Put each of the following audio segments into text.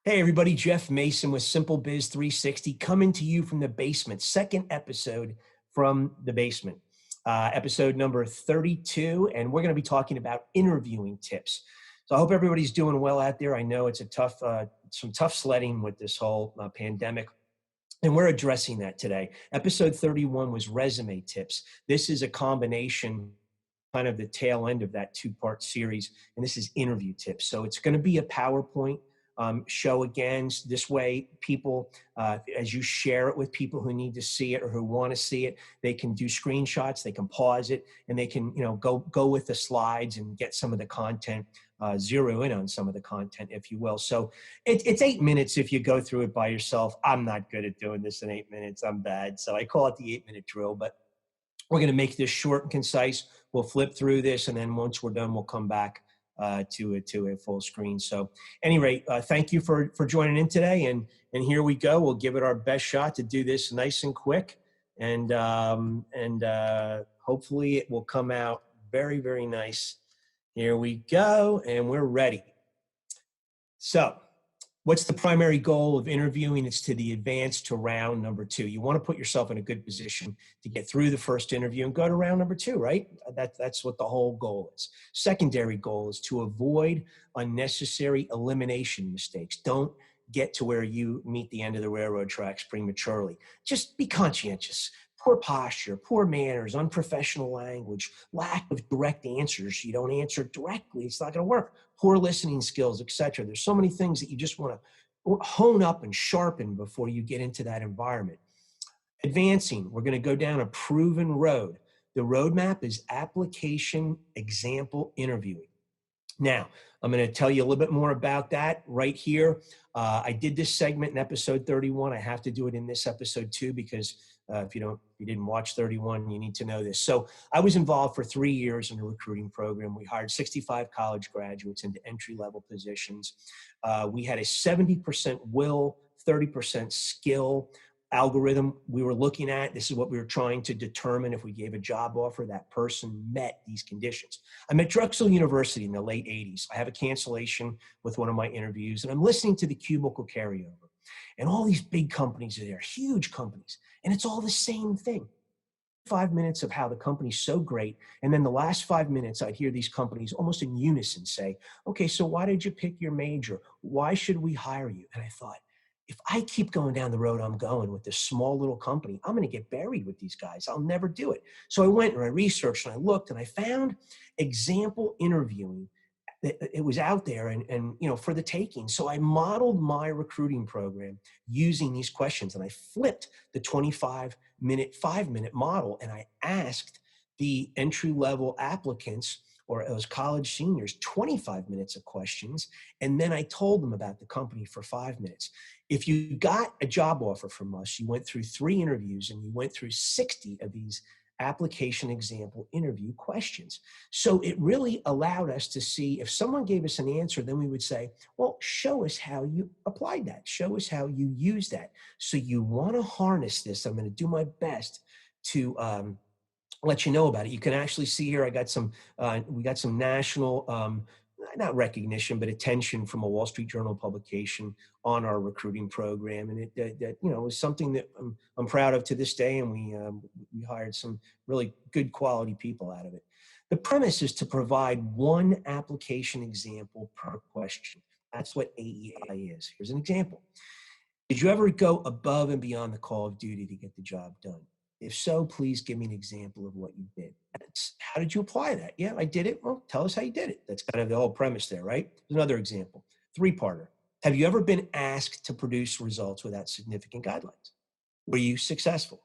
Hey everybody, Jeff Mason with SimpleBiz360 coming to you from the basement. Second episode from the basement, episode number 32, and we're going to be talking about interviewing tips. So I hope everybody's doing well out there. I know it's some tough sledding with this whole pandemic. And we're addressing that today. Episode 31 was resume tips. This is a combination, kind of the tail end of that two-part series, and this is interview tips. So it's going to be a PowerPoint show again. This way, people, as you share it with people who need to see it or who want to see it, they can do screenshots, they can pause it, and they can, go with the slides and get some of the content, zero in on some of the content, if you will. So it's 8 minutes if you go through it by yourself. I'm not good at doing this in 8 minutes. I'm bad. So I call it the 8-minute drill, but we're going to make this short and concise. We'll flip through this, and then once we're done, we'll come back to a full screen. So at any rate, thank you for joining in today, and here we go. We'll give it our best shot to do this nice and quick, and hopefully it will come out very, very nice. Here we go, and we're ready. So what's the primary goal of interviewing? It's to the advance to round number 2. You want to put yourself in a good position to get through the first interview and go to round number 2, right? That's what the whole goal is. Secondary goal is to avoid unnecessary elimination mistakes. Don't get to where you meet the end of the railroad tracks prematurely. Just be conscientious. Poor posture, poor manners, unprofessional language, lack of direct answers. You don't answer directly, it's not going to work. Poor listening skills, etc. There's so many things that you just want to hone up and sharpen before you get into that environment. Advancing, we're going to go down a proven road. The roadmap is application example interviewing. Now, I'm going to tell you a little bit more about that right here. I did this segment in episode 31. I have to do it in this episode too, because if you didn't watch 31, you need to know this. So I was involved for 3 years in a recruiting program. We hired 65 college graduates into entry-level positions. We had a 70% will, 30% skill algorithm we were looking at. This is what we were trying to determine if we gave a job offer, that person met these conditions. I'm at Drexel University in the late 80s. I have a cancellation with one of my interviews, and I'm listening to the cubicle carryover. And all these big companies are there, huge companies, and it's all the same thing. 5 minutes of how the company's so great, and then the last 5 minutes, I'd hear these companies almost in unison say, okay, so why did you pick your major? Why should we hire you? And I thought, if I keep going down the road I'm going with this small little company, I'm going to get buried with these guys. I'll never do it. So I went and I researched and I looked and I found example interviewing. It was out there and for the taking. So I modeled my recruiting program using these questions, and I flipped the 25-minute, 5-minute model, and I asked the entry-level applicants or those college seniors 25 minutes of questions, and then I told them about the company for 5 minutes. If you got a job offer from us, you went through 3 interviews and you went through 60 of these application example interview questions. So it really allowed us to see if someone gave us an answer, then we would say, well, show us how you applied that. Show us how you used that. So you want to harness this. I'm going to do my best to let you know about it. You can actually see here, we got some national, not recognition, but attention from a Wall Street Journal publication on our recruiting program. And it was something that I'm proud of to this day. And we hired some really good quality people out of it. The premise is to provide one application example per question. That's what AEI is. Here's an example. Did you ever go above and beyond the call of duty to get the job done? If so, please give me an example of what you did. How did you apply that? Yeah, I did it. Well, tell us how you did it. That's kind of the whole premise there, right? Another example, 3-parter. Have you ever been asked to produce results without significant guidelines? Were you successful?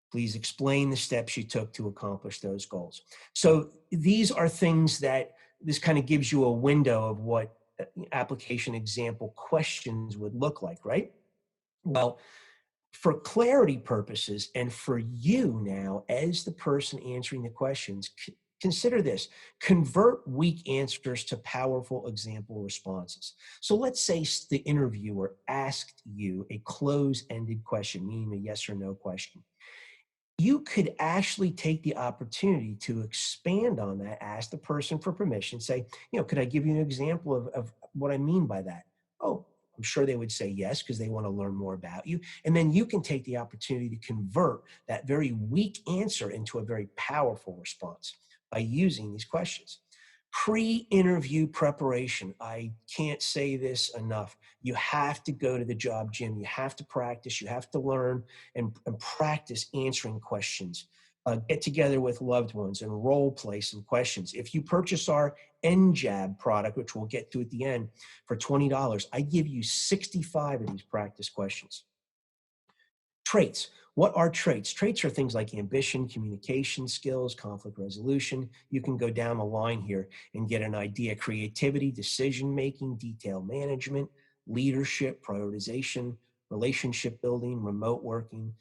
Please explain the steps you took to accomplish those goals. So these are things that this kind of gives you a window of what application example questions would look like, right? Well, for clarity purposes and for you now as the person answering the questions, consider this. Convert weak answers to powerful example responses. So let's say the interviewer asked you a close-ended question, meaning a yes or no question. You could actually take the opportunity to expand on that, ask the person for permission, say, could I give you an example of what I mean by that? Oh, I'm sure they would say yes because they want to learn more about you. And then you can take the opportunity to convert that very weak answer into a very powerful response by using these questions. Pre-interview preparation. I can't say this enough. You have to go to the job gym. You have to practice. You have to learn and practice answering questions. Get together with loved ones and role play some questions. If you purchase our NJAB product, which we'll get to at the end, for $20, I give you 65 of these practice questions. Traits. What are traits? Traits are things like ambition, communication skills, conflict resolution. You can go down the line here and get an idea. Creativity, decision-making, detail management, leadership, prioritization, relationship building, remote working,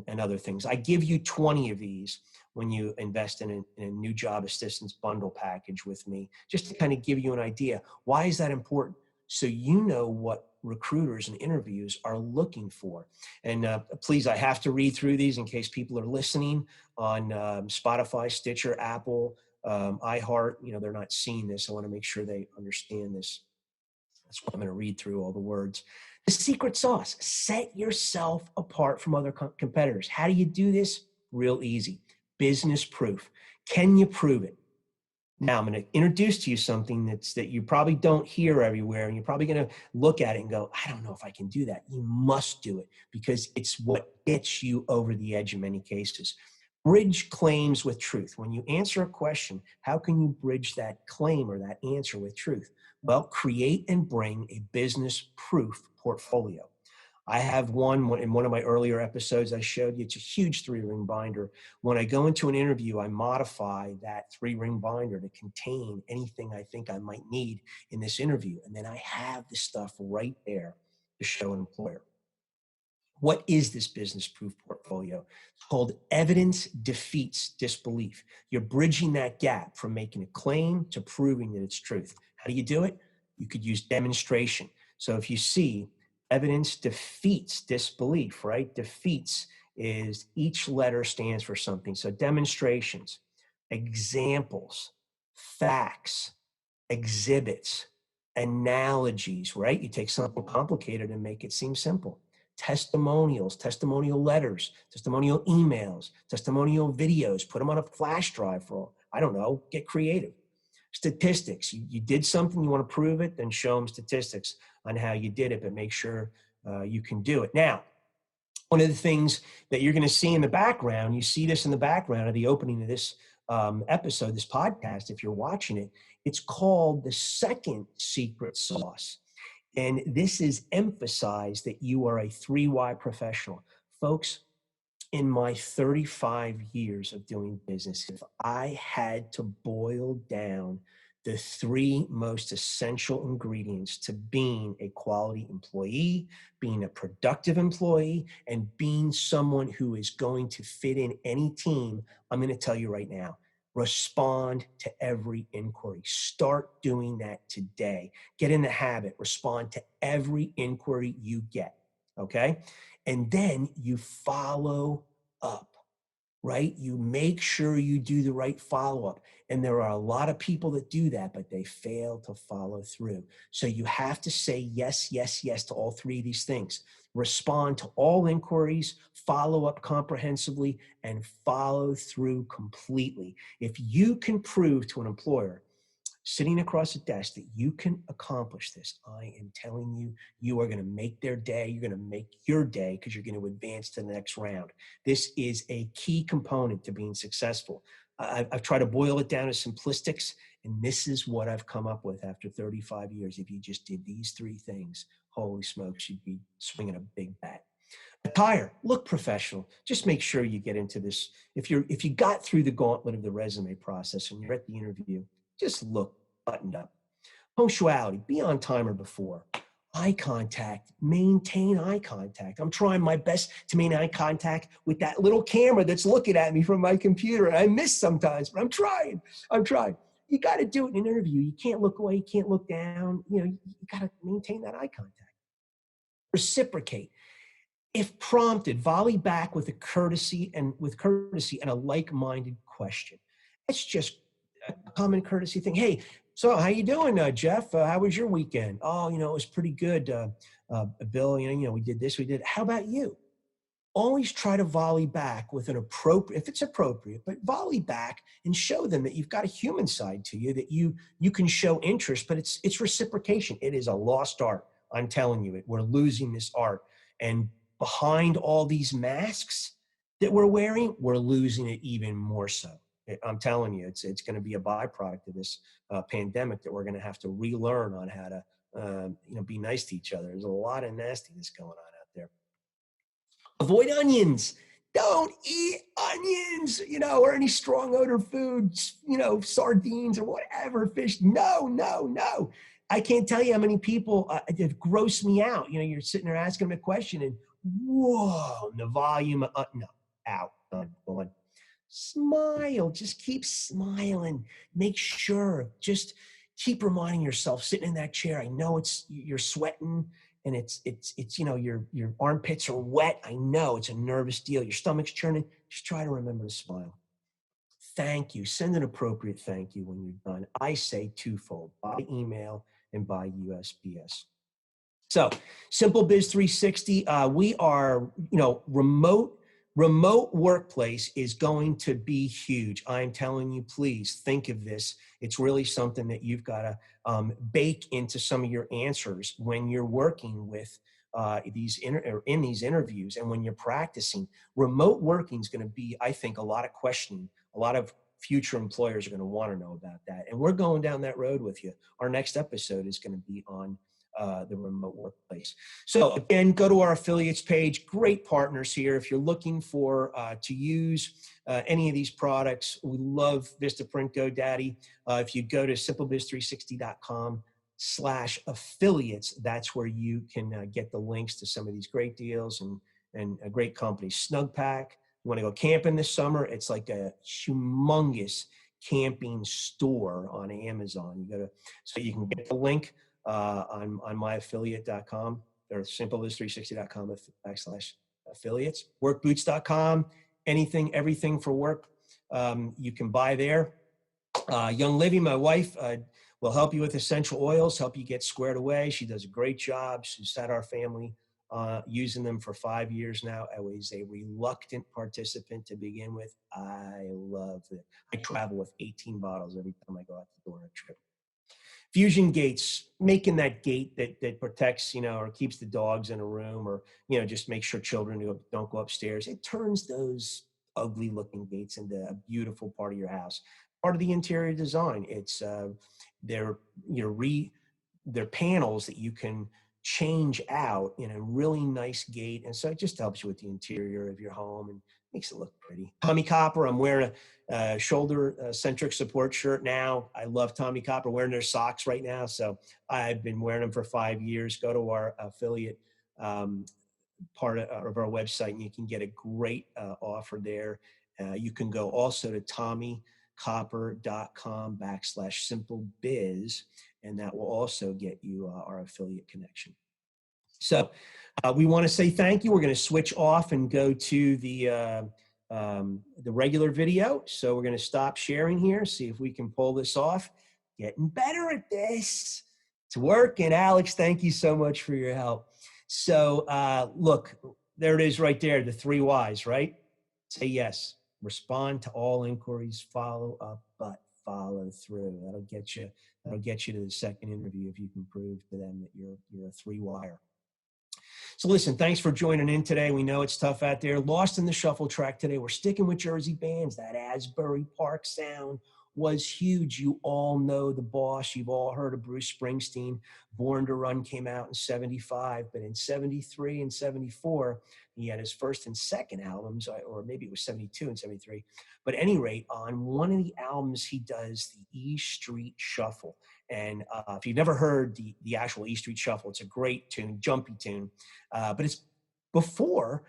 and other things. I give you 20 of these when you invest in a new job assistance bundle package with me, just to kind of give you an idea. Why is that important? So you know what recruiters and interviews are looking for. And please, I have to read through these in case people are listening on Spotify, Stitcher, Apple, iHeart. You know, they're not seeing this. I want to make sure they understand this. That's why I'm going to read through all the words. The secret sauce: set yourself apart from other competitors. How do you do this? Real easy. Business proof. Can you prove it? Now I'm going to introduce to you something that you probably don't hear everywhere, and you're probably going to look at it and go, I don't know if I can do that. You must do it because it's what gets you over the edge in many cases. Bridge claims with truth. When you answer a question, how can you bridge that claim or that answer with truth? Well, create and bring a business proof portfolio. I have one in one of my earlier episodes I showed you. It's a huge 3-ring binder. When I go into an interview, I modify that 3-ring binder to contain anything I think I might need in this interview. And then I have the stuff right there to show an employer. What is this business proof portfolio? It's called evidence defeats disbelief. You're bridging that gap from making a claim to proving that it's truth. How do you do it? You could use demonstration. So if you see evidence defeats disbelief, right? Defeats is each letter stands for something. So demonstrations, examples, facts, exhibits, analogies, right? You take something complicated and make it seem simple. Testimonials, testimonial letters, testimonial emails, testimonial videos, put them on a flash drive for, I don't know, get creative. Statistics, you did something, you want to prove it, then show them statistics on how you did it, but make sure you can do it. Now, one of the things that you're going to see in the background, you see this in the background of the opening of this episode, this podcast, if you're watching it, it's called the second secret sauce. And this is emphasized that you are a 3Y professional. Folks, in my 35 years of doing business, if I had to boil down the 3 most essential ingredients to being a quality employee, being a productive employee, and being someone who is going to fit in any team, I'm going to tell you right now, respond to every inquiry. Start doing that today. Get in the habit. Respond to every inquiry you get, okay? And then you follow up, right? You make sure you do the right follow-up. And there are a lot of people that do that, but they fail to follow through. So you have to say yes, yes, yes to all 3 of these things. Respond to all inquiries, follow up comprehensively, and follow through completely. If you can prove to an employer sitting across a desk that you can accomplish this, I am telling you, you are going to make their day. You're going to make your day because you're going to advance to the next round. This is a key component to being successful. I've tried to boil it down to simplistics, and this is what I've come up with after 35 years. If you just did these 3 things, holy smokes, you'd be swinging a big bat. Attire, look professional. Just make sure you get into this. If you got through the gauntlet of the resume process and you're at the interview, just look buttoned up. Punctuality, be on time or before. Eye contact, maintain eye contact. I'm trying my best to maintain eye contact with that little camera that's looking at me from my computer. And I miss sometimes, but I'm trying. You got to do it in an interview. You can't look away. You can't look down. You got to maintain that eye contact. Reciprocate. If prompted, volley back with courtesy and a like-minded question. It's just a common courtesy thing. Hey, so how you doing, Jeff? How was your weekend? Oh, it was pretty good. Bill, we did this, we did. How about you? Always try to volley back with an appropriate, if it's appropriate, but volley back and show them that you've got a human side to you, that you can show interest, but it's reciprocation. It is a lost art. I'm telling you it. We're losing this art. And behind all these masks that we're wearing, we're losing it even more so. I'm telling you, it's going to be a byproduct of this pandemic that we're going to have to relearn on how to be nice to each other. There's a lot of nastiness going on out there. Avoid onions. Don't eat onions, or any strong odor foods, sardines or whatever, fish. No, no, no. I can't tell you how many people it gross me out. You're sitting there asking them a question and whoa, the volume, no, out, on. Smile, just keep smiling. Make sure, just keep reminding yourself, sitting in that chair. I know you're sweating and it's your armpits are wet. I know it's a nervous deal. Your stomach's churning. Just try to remember to smile. Thank you. Send an appropriate thank you when you're done. I say twofold, by email and by USPS. So SimpleBiz360, we are, remote workplace is going to be huge. I'm telling you, please think of this. It's really something that you've got to bake into some of your answers when you're working with in these interviews and when you're practicing. Remote working is going to be, I think, a lot of questioning. A lot of future employers are going to want to know about that. And we're going down that road with you. Our next episode is going to be on the remote workplace. So again, go to our affiliates page. Great partners here. If you're looking for to use any of these products, we love Vistaprint GoDaddy. If you go to simplebiz360.com/affiliates, that's where you can get the links to some of these great deals and great companies. Snugpack. You want to go camping this summer? It's like a humongous camping store on Amazon. So you can get the link on myaffiliate.com or simplebiz360.com/affiliates. Workboots.com, everything for work you can buy there. Young Livy, my wife, will help you with essential oils, help you get squared away. She does a great job. She's had our family using them for 5 years now. I was a reluctant participant to begin with. I love it. I travel with 18 bottles every time I go out the door on a trip. Fusion gates, making that gate that protects, or keeps the dogs in a room, or, just make sure children don't go upstairs. It turns those ugly looking gates into a beautiful part of your house. Part of the interior design. It's they're panels that you can change out in a really nice gate. And so it just helps you with the interior of your home and makes it look pretty. Tommy Copper, I'm wearing a shoulder-centric support shirt now. I love Tommy Copper, wearing their socks right now. So I've been wearing them for 5 years. Go to our affiliate part of our website and you can get a great offer there. You can go also to tommycopper.com/simplebiz, and that will also get you our affiliate connection. So we want to say thank you. We're going to switch off and go to the regular video. So we're going to stop sharing here, see if we can pull this off. Getting better at this. It's working. Alex, thank you so much for your help. So look, there it is right there, the 3 Y's, right? Say yes. Respond to all inquiries, follow up, but follow through. That'll get you to the second interview if you can prove to them that you're a 3-wire. So listen, thanks for joining in today. We know it's tough out there. Lost in the shuffle track today. We're sticking with Jersey bands. That Asbury Park sound was huge. You all know the boss. You've all heard of Bruce Springsteen. Born to Run came out in 75, but in 73 and 74, he had his first and second albums, or maybe it was 72 and 73. But at any rate, on one of the albums, he does the E Street Shuffle. And if you've never heard the actual E Street Shuffle, it's a great tune, jumpy tune. But it's before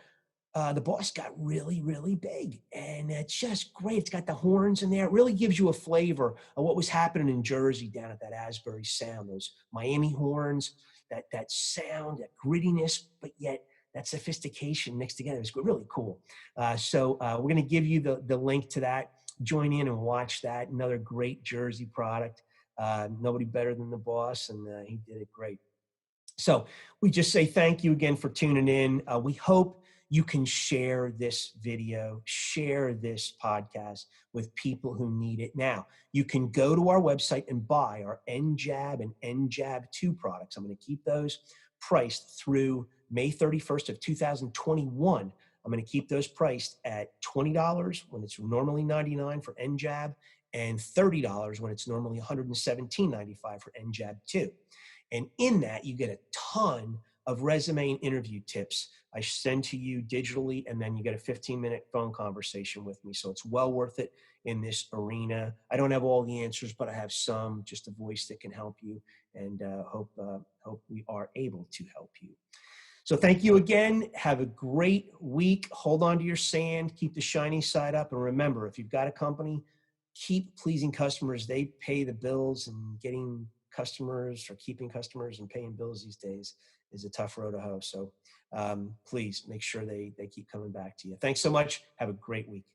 the boss got really, really big. And it's just great. It's got the horns in there. It really gives you a flavor of what was happening in Jersey down at that Asbury sound, those Miami horns, that sound, that grittiness, but yet that sophistication mixed together. It's really cool. So we're going to give you the link to that. Join in and watch that. Another great Jersey product. Nobody better than the boss, and he did it great. So we just say thank you again for tuning in. We hope you can share this video, share this podcast with people who need it. Now, you can go to our website and buy our NJAB and NJAB2 products. I'm going to keep those priced through May 31st of 2021. I'm going to keep those priced at $20 when it's normally $99 for NJAB and $30 when it's normally $117.95 for NJAB2. And in that, you get a ton of resume and interview tips I send to you digitally, and then you get a 15-minute phone conversation with me. So it's well worth it in this arena. I don't have all the answers, but I have some, just a voice that can help you, and hope we are able to help you. So thank you again. Have a great week. Hold on to your sand. Keep the shiny side up. And remember, if you've got a company, keep pleasing customers. They pay the bills, and getting customers or keeping customers and paying bills these days is a tough road to hoe. So please make sure they keep coming back to you. Thanks so much. Have a great week.